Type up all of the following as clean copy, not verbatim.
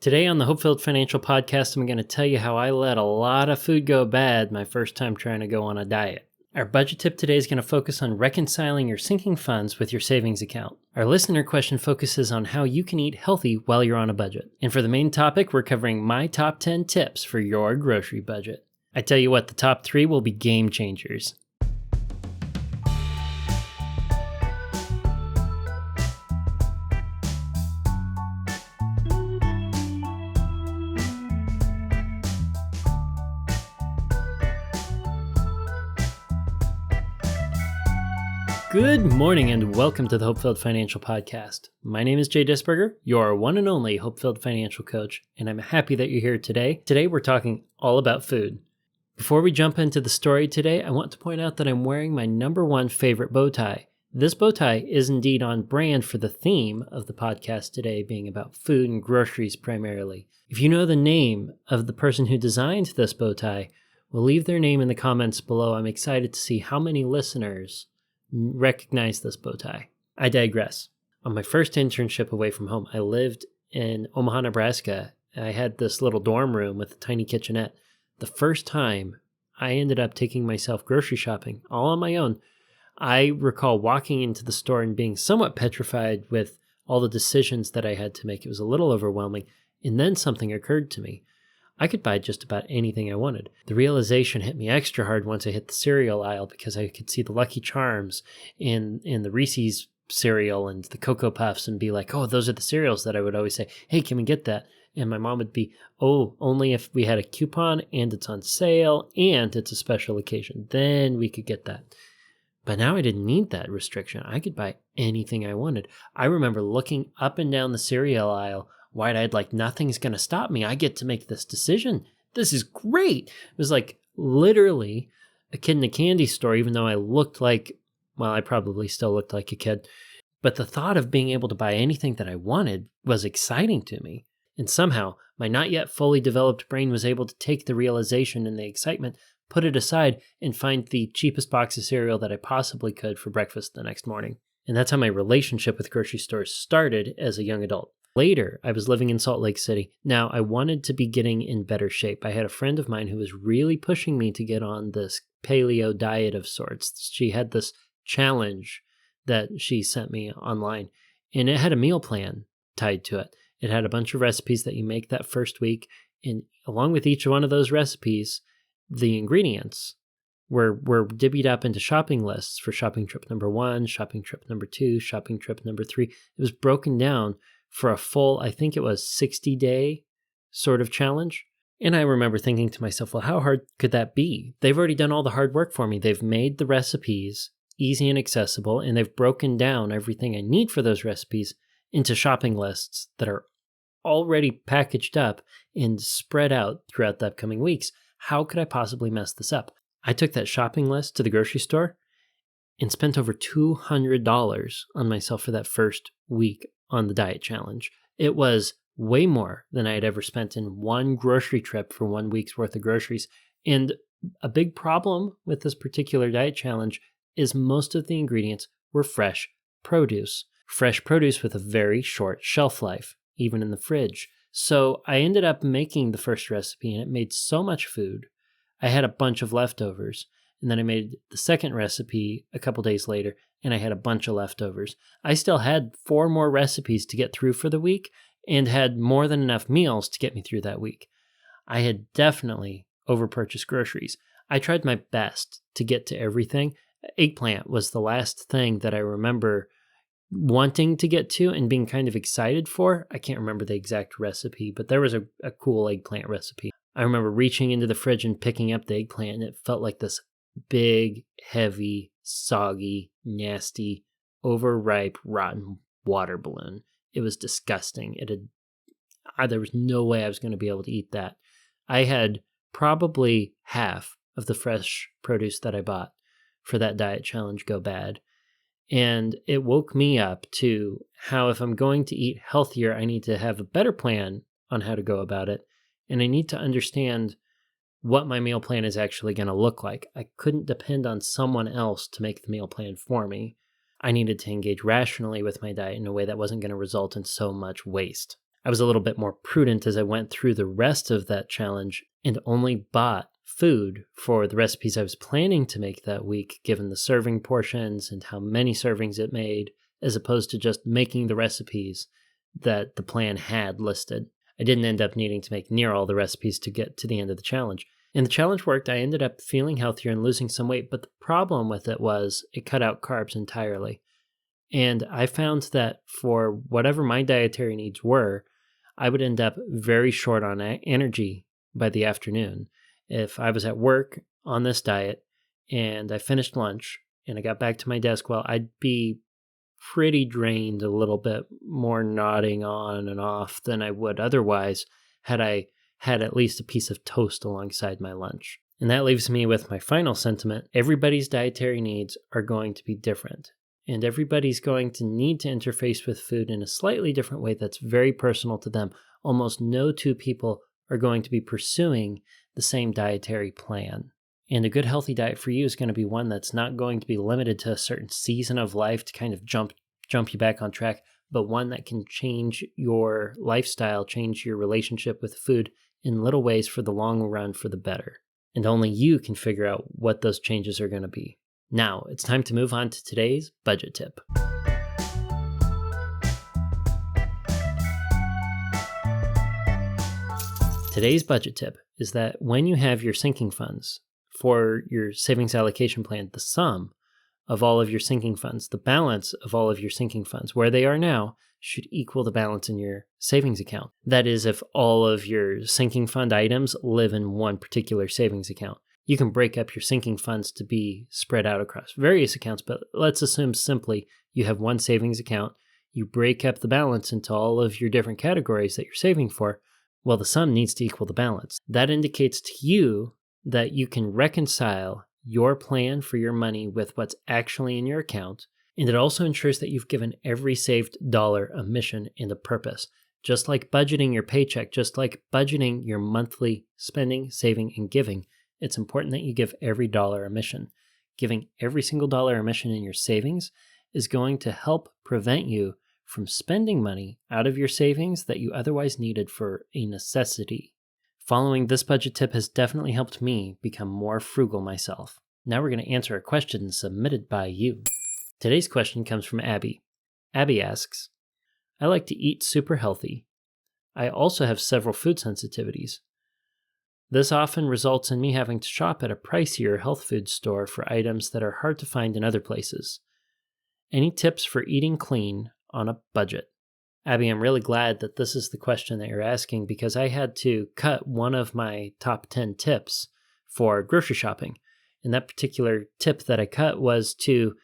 Today on the HopeFilled Financial Podcast, I'm going to tell you how I let a lot of food go bad my first time trying to go on a diet. Our budget tip today is going to focus on reconciling your sinking funds with your savings account. Our listener question focuses on how you can eat healthy while you're on a budget. And for the main topic, we're covering my top 10 tips for your grocery budget. I tell you what, the top 3 will be game changers. Good morning and welcome to the HopeFilled Financial Podcast. My name is Jay Disberger, your one and only HopeFilled Financial Coach, and I'm happy that you're here today. Today we're talking all about food. Before we jump into the story today, I want to point out that I'm wearing my number one favorite bow tie. This bow tie is indeed on brand for the theme of the podcast today being about food and groceries primarily. If you know the name of the person who designed this bow tie, we'll leave their name in the comments below. I'm excited to see how many listeners recognize this bow tie. I digress. On my first internship away from home, I lived in Omaha, Nebraska. I had this little dorm room with a tiny kitchenette. The first time I ended up taking myself grocery shopping, all on my own, I recall walking into the store and being somewhat petrified with all the decisions that I had to make. It was a little overwhelming. And then something occurred to me. I could buy just about anything I wanted. The realization hit me extra hard once I hit the cereal aisle because I could see the Lucky Charms in the Reese's cereal and the Cocoa Puffs and be like, oh, those are the cereals that I would always say, hey, can we get that? And my mom would be, oh, only if we had a coupon and it's on sale and it's a special occasion, then we could get that. But now I didn't need that restriction. I could buy anything I wanted. I remember looking up and down the cereal aisle wide-eyed, like nothing's going to stop me. I get to make this decision. This is great. It was like literally a kid in a candy store, even though I looked like, well, I probably still looked like a kid. But the thought of being able to buy anything that I wanted was exciting to me. And somehow, my not yet fully developed brain was able to take the realization and the excitement, put it aside, and find the cheapest box of cereal that I possibly could for breakfast the next morning. And that's how my relationship with grocery stores started as a young adult. Later, I was living in Salt Lake City. Now, I wanted to be getting in better shape. I had a friend of mine who was really pushing me to get on this paleo diet of sorts. She had this challenge that she sent me online, and it had a meal plan tied to it. It had a bunch of recipes that you make that first week, and along with each one of those recipes, the ingredients were divvied up into shopping lists for shopping trip number 1, shopping trip number 2, shopping trip number 3. It was broken down for a full, I think it was 60-day sort of challenge. And I remember thinking to myself, well, how hard could that be? They've already done all the hard work for me. They've made the recipes easy and accessible, and they've broken down everything I need for those recipes into shopping lists that are already packaged up and spread out throughout the upcoming weeks. How could I possibly mess this up? I took that shopping list to the grocery store and spent over $200 on myself for that first week on the diet challenge. It was way more than I had ever spent in one grocery trip for 1 week's worth of groceries. And a big problem with this particular diet challenge is most of the ingredients were fresh produce. Fresh produce with a very short shelf life, even in the fridge. So I ended up making the first recipe and it made so much food. I had a bunch of leftovers. And then I made the second recipe a couple days later, and I had a bunch of leftovers. I still had 4 more recipes to get through for the week and had more than enough meals to get me through that week. I had definitely overpurchased groceries. I tried my best to get to everything. Eggplant was the last thing that I remember wanting to get to and being kind of excited for. I can't remember the exact recipe, but there was a cool eggplant recipe. I remember reaching into the fridge and picking up the eggplant, and it felt like this big, heavy, soggy, nasty, overripe, rotten water balloon. It was disgusting. There was no way I was going to be able to eat that. I had probably half of the fresh produce that I bought for that diet challenge go bad. And it woke me up to how if I'm going to eat healthier, I need to have a better plan on how to go about it. And I need to understand what my meal plan is actually going to look like. I couldn't depend on someone else to make the meal plan for me. I needed to engage rationally with my diet in a way that wasn't going to result in so much waste. I was a little bit more prudent as I went through the rest of that challenge and only bought food for the recipes I was planning to make that week, given the serving portions and how many servings it made, as opposed to just making the recipes that the plan had listed. I didn't end up needing to make near all the recipes to get to the end of the challenge. And the challenge worked. I ended up feeling healthier and losing some weight, but the problem with it was it cut out carbs entirely. And I found that for whatever my dietary needs were, I would end up very short on energy by the afternoon. If I was at work on this diet and I finished lunch and I got back to my desk, well, I'd be pretty drained, a little bit more nodding on and off than I would otherwise had I had at least a piece of toast alongside my lunch. And that leaves me with my final sentiment. Everybody's dietary needs are going to be different. And everybody's going to need to interface with food in a slightly different way that's very personal to them. Almost no two people are going to be pursuing the same dietary plan. And a good healthy diet for you is going to be one that's not going to be limited to a certain season of life to kind of jump you back on track, but one that can change your lifestyle, change your relationship with food in little ways for the long run for the better. And only you can figure out what those changes are going to be. Now, it's time to move on to today's budget tip. Today's budget tip is that when you have your sinking funds for your savings allocation plan, the sum of all of your sinking funds, the balance of all of your sinking funds, where they are now, should equal the balance in your savings account. That is, if all of your sinking fund items live in one particular savings account. You can break up your sinking funds to be spread out across various accounts, but let's assume simply you have one savings account. You break up the balance into all of your different categories that you're saving for. Well, the sum needs to equal the balance. That indicates to you that you can reconcile your plan for your money with what's actually in your account, and it also ensures that you've given every saved dollar a mission and a purpose. Just like budgeting your paycheck, just like budgeting your monthly spending, saving, and giving, it's important that you give every dollar a mission. Giving every single dollar a mission in your savings is going to help prevent you from spending money out of your savings that you otherwise needed for a necessity. Following this budget tip has definitely helped me become more frugal myself. Now we're going to answer a question submitted by you. Today's question comes from Abby. Abby asks, I like to eat super healthy. I also have several food sensitivities. This often results in me having to shop at a pricier health food store for items that are hard to find in other places. Any tips for eating clean on a budget? Abby, I'm really glad that this is the question that you're asking because I had to cut one of my top 10 tips for grocery shopping. And that particular tip that I cut was to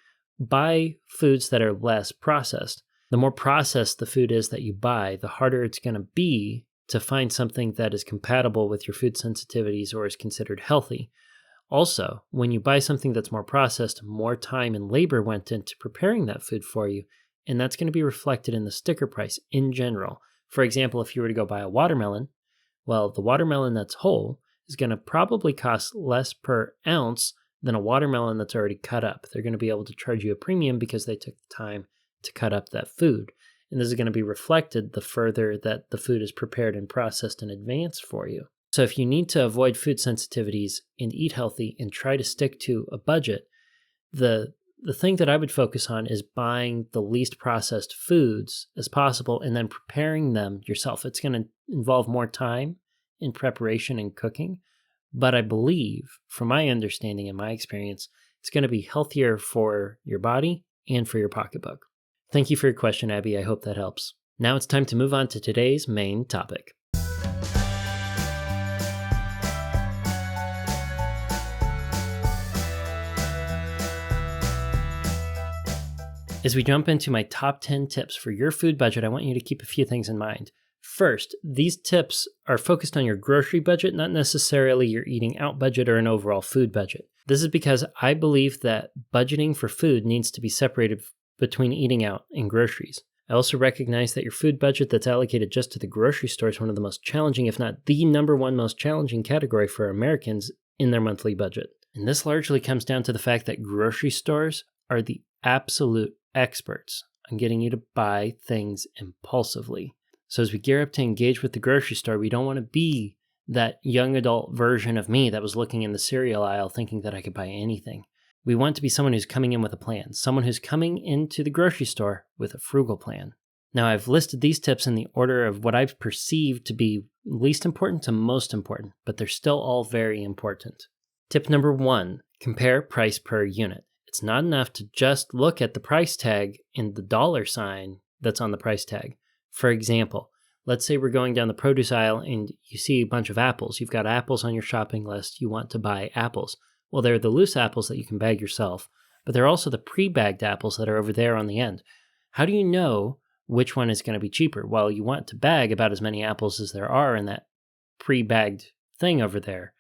buy foods that are less processed. The more processed the food is that you buy, the harder it's going to be to find something that is compatible with your food sensitivities or is considered healthy. Also, when you buy something that's more processed, more time and labor went into preparing that food for you, and that's going to be reflected in the sticker price in general. For example, if you were to go buy a watermelon, well, the watermelon that's whole is going to probably cost less per ounce than a watermelon that's already cut up. They're going to be able to charge you a premium because they took the time to cut up that food. And this is going to be reflected the further that the food is prepared and processed in advance for you. So if you need to avoid food sensitivities and eat healthy and try to stick to a budget, the thing that I would focus on is buying the least processed foods as possible and then preparing them yourself. It's going to involve more time in preparation and cooking, but I believe, from my understanding and my experience, it's going to be healthier for your body and for your pocketbook. Thank you for your question, Abby. I hope that helps. Now it's time to move on to today's main topic. As we jump into my top 10 tips for your food budget, I want you to keep a few things in mind. First, these tips are focused on your grocery budget, not necessarily your eating out budget or an overall food budget. This is because I believe that budgeting for food needs to be separated between eating out and groceries. I also recognize that your food budget that's allocated just to the grocery store is one of the most challenging, if not the number one most challenging category for Americans in their monthly budget. And this largely comes down to the fact that grocery stores are the absolute experts on getting you to buy things impulsively. So as we gear up to engage with the grocery store, we don't want to be that young adult version of me that was looking in the cereal aisle thinking that I could buy anything. We want to be someone who's coming in with a plan, someone who's coming into the grocery store with a frugal plan. Now, I've listed these tips in the order of what I've perceived to be least important to most important, but they're still all very important. Tip number 1, compare price per unit. It's not enough to just look at the price tag and the dollar sign that's on the price tag. For example, let's say we're going down the produce aisle and you see a bunch of apples. You've got apples on your shopping list. You want to buy apples. Well, they're the loose apples that you can bag yourself, but they're also the pre-bagged apples that are over there on the end. How do you know which one is going to be cheaper? Well, you want to bag about as many apples as there are in that pre-bagged thing over there,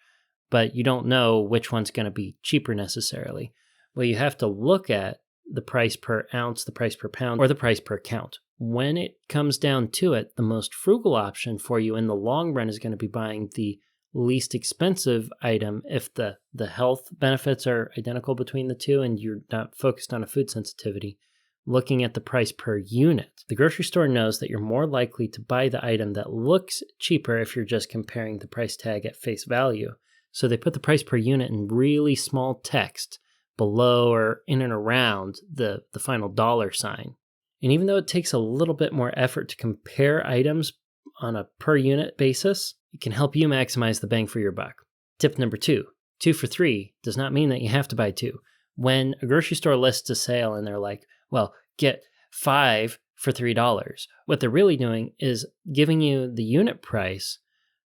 but you don't know which one's going to be cheaper necessarily. Well, you have to look at the price per ounce, the price per pound, or the price per count. When it comes down to it, the most frugal option for you in the long run is going to be buying the least expensive item if the health benefits are identical between the two and you're not focused on a food sensitivity. Looking at the price per unit. The grocery store knows that you're more likely to buy the item that looks cheaper if you're just comparing the price tag at face value. So they put the price per unit in really small text below or in and around the final dollar sign. And even though it takes a little bit more effort to compare items on a per unit basis, it can help you maximize the bang for your buck. Tip number 2, 2 for 3 does not mean that you have to buy 2. When a grocery store lists a sale and they're like, well, get 5 for $3, what they're really doing is giving you the unit price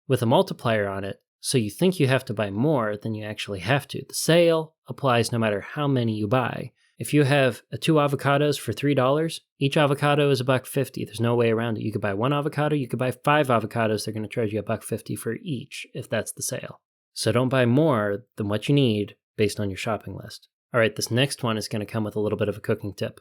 with a multiplier on it, so you think you have to buy more than you actually have to. The sale applies no matter how many you buy. If you have 2 avocados for $3, each avocado is $1.50. There's no way around it. You could buy 1 avocado, you could buy 5 avocados. They're going to charge you $1.50 for each if that's the sale. So don't buy more than what you need based on your shopping list. All right, this next one is going to come with a little bit of a cooking tip.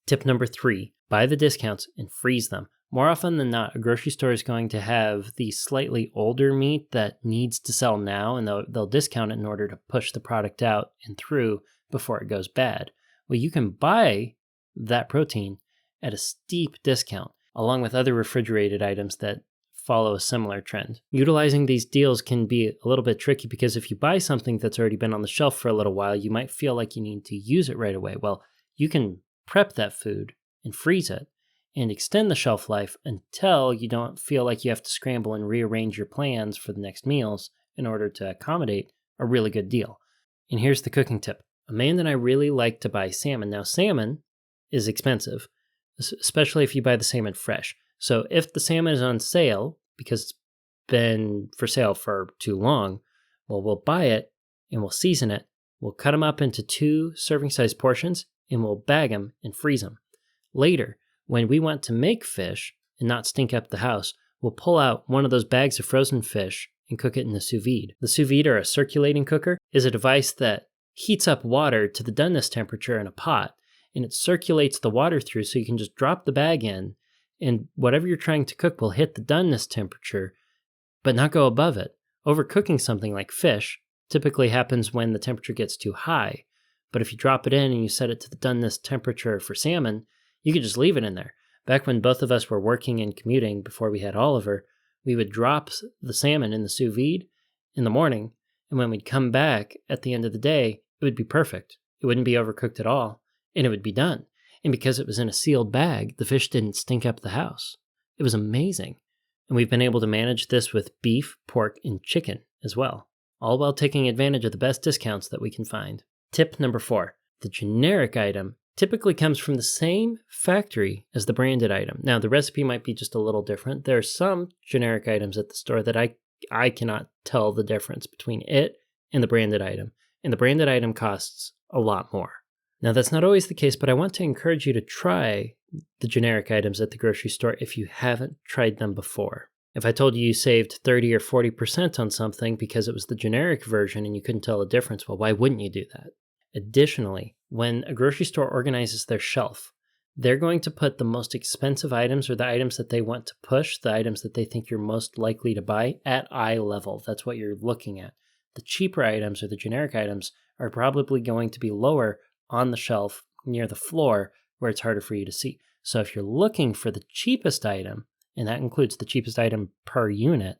Tip number 3, buy the discounts and freeze them. More often than not, a grocery store is going to have the slightly older meat that needs to sell now, and they'll discount it in order to push the product out and through before it goes bad. Well, you can buy that protein at a steep discount, along with other refrigerated items that follow a similar trend. Utilizing these deals can be a little bit tricky because if you buy something that's already been on the shelf for a little while, you might feel like you need to use it right away. Well, you can prep that food and freeze it and extend the shelf life until you don't feel like you have to scramble and rearrange your plans for the next meals in order to accommodate a really good deal. And here's the cooking tip. Amanda and I really like to buy salmon. Now, salmon is expensive, especially if you buy the salmon fresh. So if the salmon is on sale because it's been for sale for too long, well, we'll buy it and we'll season it. We'll cut them up into 2 serving size portions and we'll bag them and freeze them. Later, when we want to make fish and not stink up the house, we'll pull out one of those bags of frozen fish and cook it in the sous vide. The sous vide, or a circulating cooker, is a device that heats up water to the doneness temperature in a pot, and it circulates the water through so you can just drop the bag in, and whatever you're trying to cook will hit the doneness temperature, but not go above it. Overcooking something like fish typically happens when the temperature gets too high, but if you drop it in and you set it to the doneness temperature for salmon, you could just leave it in there. Back when both of us were working and commuting before we had Oliver, we would drop the salmon in the sous vide in the morning, and when we'd come back at the end of the day, it would be perfect. It wouldn't be overcooked at all, and it would be done. And because it was in a sealed bag, the fish didn't stink up the house. It was amazing. And we've been able to manage this with beef, pork, and chicken as well, all while taking advantage of the best discounts that we can find. Tip number 4, the generic item typically comes from the same factory as the branded item. Now, the recipe might be just a little different. There are some generic items at the store that I cannot tell the difference between it and the branded item. And the branded item costs a lot more. Now, that's not always the case, but I want to encourage you to try the generic items at the grocery store if you haven't tried them before. If I told you saved 30 or 40% on something because it was the generic version and you couldn't tell the difference, well, why wouldn't you do that? Additionally, when a grocery store organizes their shelf, they're going to put the most expensive items or the items that they want to push, the items that they think you're most likely to buy at eye level. That's what you're looking at. The cheaper items or the generic items are probably going to be lower on the shelf near the floor where it's harder for you to see. So if you're looking for the cheapest item and that includes the cheapest item per unit,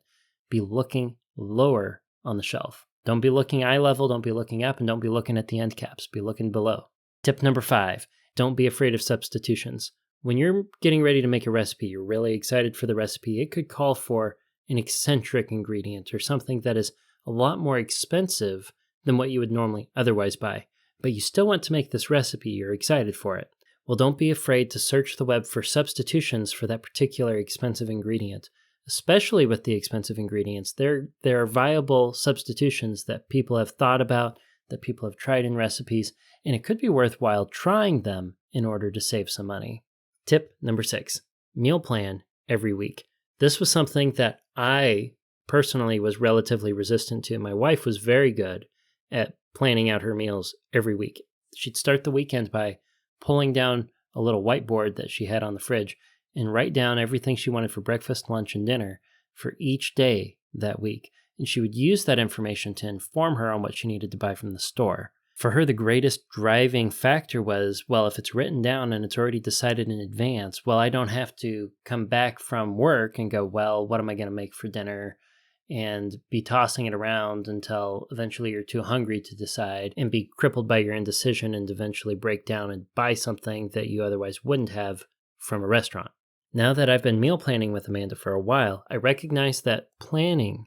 be looking lower on the shelf. Don't be looking eye level, don't be looking up, and don't be looking at the end caps. Be looking below. Tip number 5, don't be afraid of substitutions. When you're getting ready to make a recipe, you're really excited for the recipe, it could call for an eccentric ingredient or something that is a lot more expensive than what you would normally otherwise buy. But you still want to make this recipe, you're excited for it. Well, don't be afraid to search the web for substitutions for that particular expensive ingredient. Especially with the expensive ingredients, there are viable substitutions that people have thought about, that people have tried in recipes, and it could be worthwhile trying them in order to save some money. Tip number 6, meal plan every week. This was something that I personally was relatively resistant to. My wife was very good at planning out her meals every week. She'd start the weekend by pulling down a little whiteboard that she had on the fridge and write down everything she wanted for breakfast, lunch, and dinner for each day that week. And she would use that information to inform her on what she needed to buy from the store. For her, the greatest driving factor was, well, if it's written down and it's already decided in advance, well, I don't have to come back from work and go, well, what am I going to make for dinner? And be tossing it around until eventually you're too hungry to decide and be crippled by your indecision and eventually break down and buy something that you otherwise wouldn't have from a restaurant. Now that I've been meal planning with Amanda for a while, I recognize that planning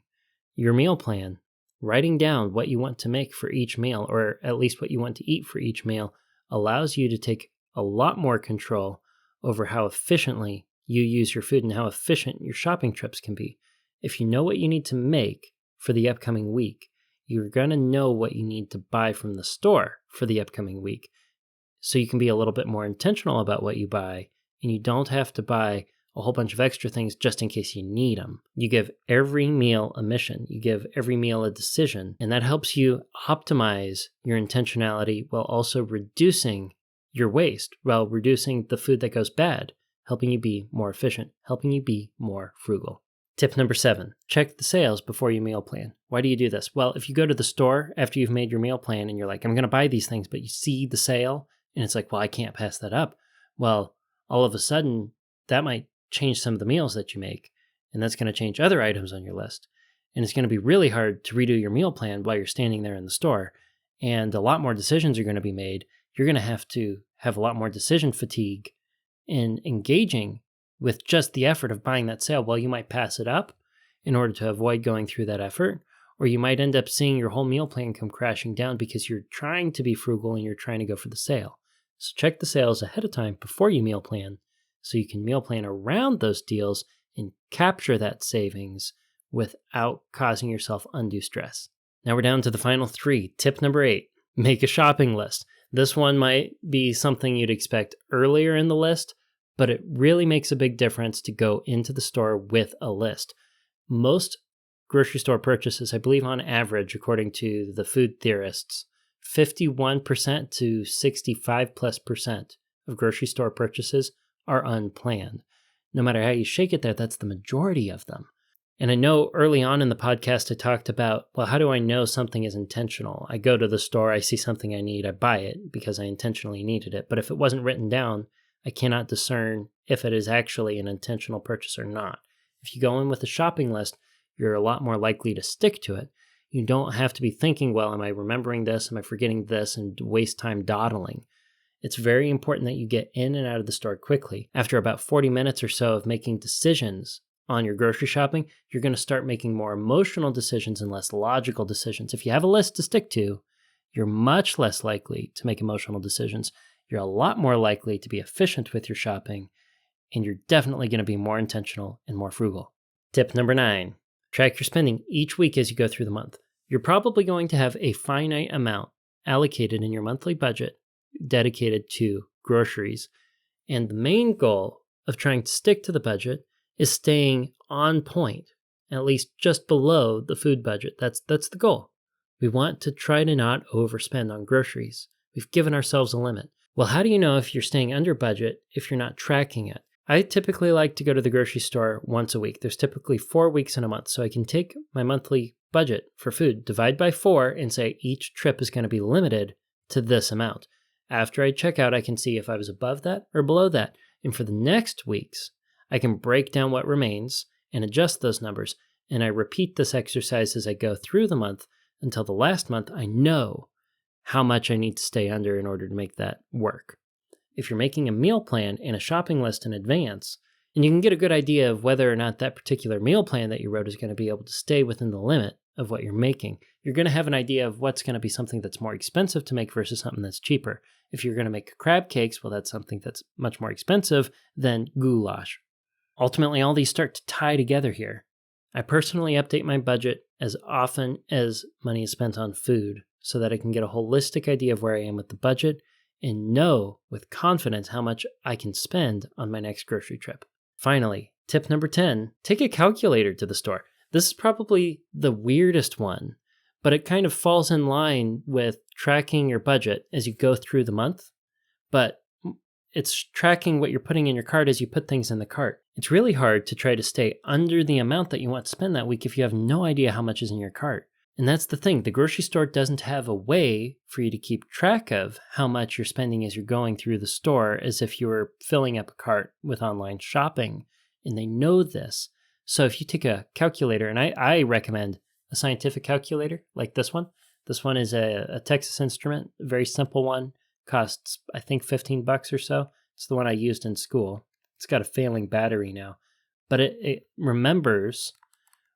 your meal plan, writing down what you want to make for each meal, or at least what you want to eat for each meal, allows you to take a lot more control over how efficiently you use your food and how efficient your shopping trips can be. If you know what you need to make for the upcoming week, you're going to know what you need to buy from the store for the upcoming week. So you can be a little bit more intentional about what you buy, and you don't have to buy a whole bunch of extra things just in case you need them. You give every meal a mission. You give every meal a decision, and that helps you optimize your intentionality while also reducing your waste, while reducing the food that goes bad, helping you be more efficient, helping you be more frugal. Tip number 7, check the sales before you meal plan. Why do you do this? Well, if you go to the store after you've made your meal plan and you're like, I'm going to buy these things, but you see the sale and it's like, well, I can't pass that up. Well, all of a sudden, that might change some of the meals that you make, and that's going to change other items on your list. And it's going to be really hard to redo your meal plan while you're standing there in the store, and a lot more decisions are going to be made. You're going to have a lot more decision fatigue in engaging with just the effort of buying that sale. Well, you might pass it up in order to avoid going through that effort, or you might end up seeing your whole meal plan come crashing down because you're trying to be frugal and you're trying to go for the sale. So check the sales ahead of time before you meal plan, so you can meal plan around those deals and capture that savings without causing yourself undue stress. Now we're down to the final 3. Tip number 8, make a shopping list. This one might be something you'd expect earlier in the list, but it really makes a big difference to go into the store with a list. Most grocery store purchases, I believe on average, according to the food theorists, 51% to 65% of grocery store purchases are unplanned. No matter how you shake it there, that's the majority of them. And I know early on in the podcast, I talked about, well, how do I know something is intentional? I go to the store, I see something I need, I buy it because I intentionally needed it. But if it wasn't written down, I cannot discern if it is actually an intentional purchase or not. If you go in with a shopping list, you're a lot more likely to stick to it. You don't have to be thinking, well, am I remembering this? Am I forgetting this? And waste time dawdling. It's very important that you get in and out of the store quickly. After about 40 minutes or so of making decisions on your grocery shopping, you're going to start making more emotional decisions and less logical decisions. If you have a list to stick to, you're much less likely to make emotional decisions. You're a lot more likely to be efficient with your shopping, and you're definitely going to be more intentional and more frugal. Tip number 9, track your spending each week as you go through the month. You're probably going to have a finite amount allocated in your monthly budget dedicated to groceries. And the main goal of trying to stick to the budget is staying on point, at least just below the food budget. That's the goal. We want to try to not overspend on groceries. We've given ourselves a limit. Well, how do you know if you're staying under budget if you're not tracking it? I typically like to go to the grocery store once a week. There's typically 4 weeks in a month, so I can take my monthly budget for food, divide by 4, and say each trip is going to be limited to this amount. After I check out, I can see if I was above that or below that. And for the next weeks, I can break down what remains and adjust those numbers, and I repeat this exercise as I go through the month until the last month I know how much I need to stay under in order to make that work. If you're making a meal plan and a shopping list in advance, and you can get a good idea of whether or not that particular meal plan that you wrote is going to be able to stay within the limit of what you're making, you're going to have an idea of what's going to be something that's more expensive to make versus something that's cheaper. If you're going to make crab cakes, well, that's something that's much more expensive than goulash. Ultimately, all these start to tie together here. I personally update my budget as often as money is spent on food so that I can get a holistic idea of where I am with the budget and know with confidence how much I can spend on my next grocery trip. Finally, tip number 10, take a calculator to the store. This is probably the weirdest one, but it kind of falls in line with tracking your budget as you go through the month, but it's tracking what you're putting in your cart as you put things in the cart. It's really hard to try to stay under the amount that you want to spend that week if you have no idea how much is in your cart. And that's the thing, the grocery store doesn't have a way for you to keep track of how much you're spending as you're going through the store as if you were filling up a cart with online shopping. And they know this. So if you take a calculator, and I recommend a scientific calculator like this one. This one is a Texas Instrument, a very simple one. Costs, I think, $15 or so. It's the one I used in school. It's got a failing battery now. But it remembers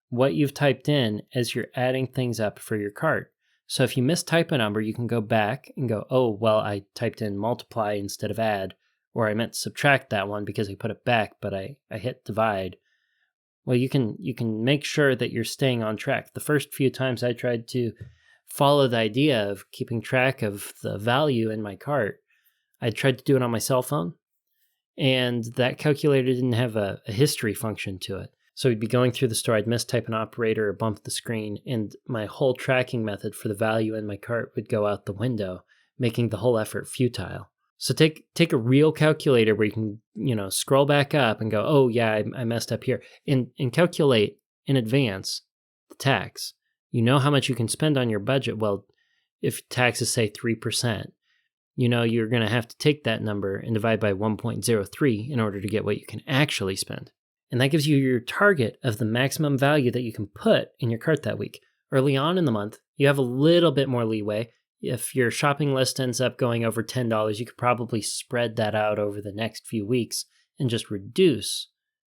what you've typed in as you're adding things up for your cart. So if you mistype a number, you can go back and go, oh, well, I typed in multiply instead of add, or I meant to subtract that one because I put it back, but I hit divide. Well, you can make sure that you're staying on track. The first few times I tried to follow the idea of keeping track of the value in my cart, I tried to do it on my cell phone, and that calculator didn't have a history function to it. So we'd be going through the store, I'd mistype an operator or bump the screen, and my whole tracking method for the value in my cart would go out the window, making the whole effort futile. So take a real calculator where you can, scroll back up and go, oh yeah, I messed up here, and calculate in advance the tax. You know how much you can spend on your budget. Well, if taxes say 3%, you're going to have to take that number and divide by 1.03 in order to get what you can actually spend. And that gives you your target of the maximum value that you can put in your cart that week. Early on in the month, you have a little bit more leeway. If your shopping list ends up going over $10, you could probably spread that out over the next few weeks and just reduce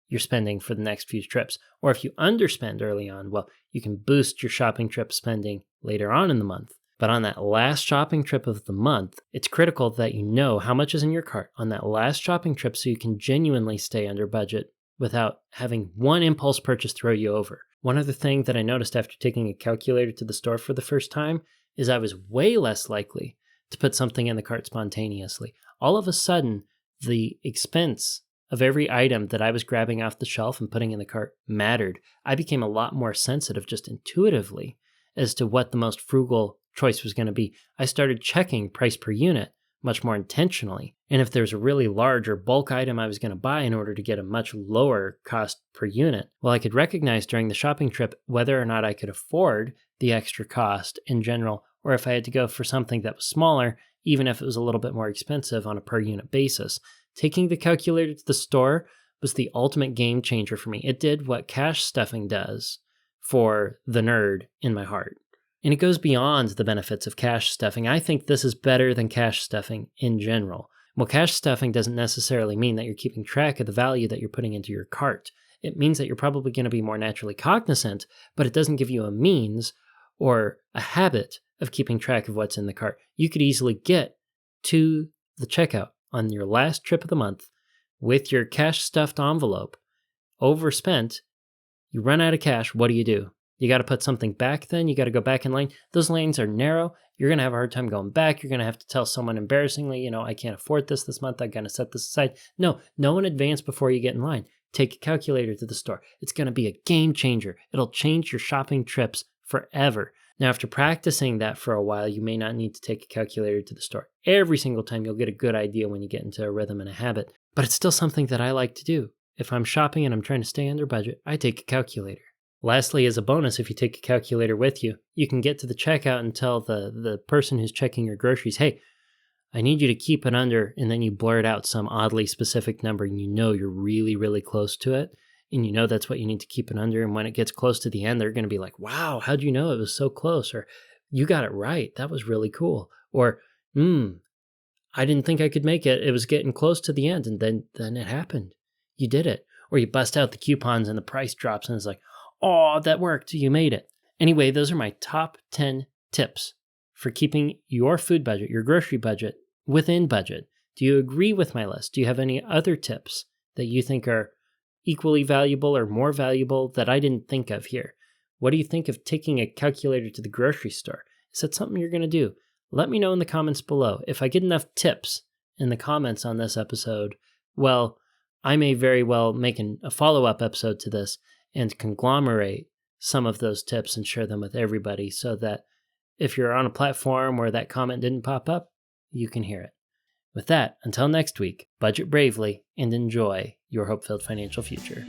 your spending for the next few trips. Or if you underspend early on, well, you can boost your shopping trip spending later on in the month. But on that last shopping trip of the month, it's critical that you know how much is in your cart on that last shopping trip so you can genuinely stay under budget without having one impulse purchase throw you over. One other thing that I noticed after taking a calculator to the store for the first time is I was way less likely to put something in the cart spontaneously. All of a sudden, the expense of every item that I was grabbing off the shelf and putting in the cart mattered. I became a lot more sensitive just intuitively as to what the most frugal choice was going to be. I started checking price per unit much more intentionally. And if there's a really large or bulk item I was going to buy in order to get a much lower cost per unit, well, I could recognize during the shopping trip whether or not I could afford the extra cost in general, or if I had to go for something that was smaller, even if it was a little bit more expensive on a per unit basis. Taking the calculator to the store was the ultimate game changer for me. It did what cash stuffing does for the nerd in my heart. And it goes beyond the benefits of cash stuffing. I think this is better than cash stuffing in general. Well, cash stuffing doesn't necessarily mean that you're keeping track of the value that you're putting into your cart. It means that you're probably going to be more naturally cognizant, but it doesn't give you a means or a habit of keeping track of what's in the cart. You could easily get to the checkout on your last trip of the month with your cash stuffed envelope overspent. You run out of cash. What do? You got to put something back then. You got to go back in line. Those lanes are narrow. You're going to have a hard time going back. You're going to have to tell someone embarrassingly, I can't afford this month. I'm going to set this aside. No in advance before you get in line. Take a calculator to the store. It's going to be a game changer. It'll change your shopping trips forever. Now, after practicing that for a while, you may not need to take a calculator to the store. Every single time you'll get a good idea when you get into a rhythm and a habit. But it's still something that I like to do. If I'm shopping and I'm trying to stay under budget, I take a calculator. Lastly, as a bonus, if you take a calculator with you, you can get to the checkout and tell the person who's checking your groceries, hey, I need you to keep it under, and then you blurt out some oddly specific number and you know you're really, really close to it. And you know that's what you need to keep it under. And when it gets close to the end, they're going to be like, wow, how'd you know it was so close? Or you got it right. That was really cool. Or, I didn't think I could make it. It was getting close to the end. And then it happened. You did it. Or you bust out the coupons and the price drops and it's like, oh, that worked. You made it. Anyway, those are my top 10 tips for keeping your food budget, your grocery budget, within budget. Do you agree with my list? Do you have any other tips that you think are equally valuable or more valuable that I didn't think of here? What do you think of taking a calculator to the grocery store? Is that something you're going to do? Let me know in the comments below. If I get enough tips in the comments on this episode, well, I may very well make a follow-up episode to this and conglomerate some of those tips and share them with everybody so that if you're on a platform where that comment didn't pop up, you can hear it. With that, until next week, budget bravely and enjoy your hope-filled financial future.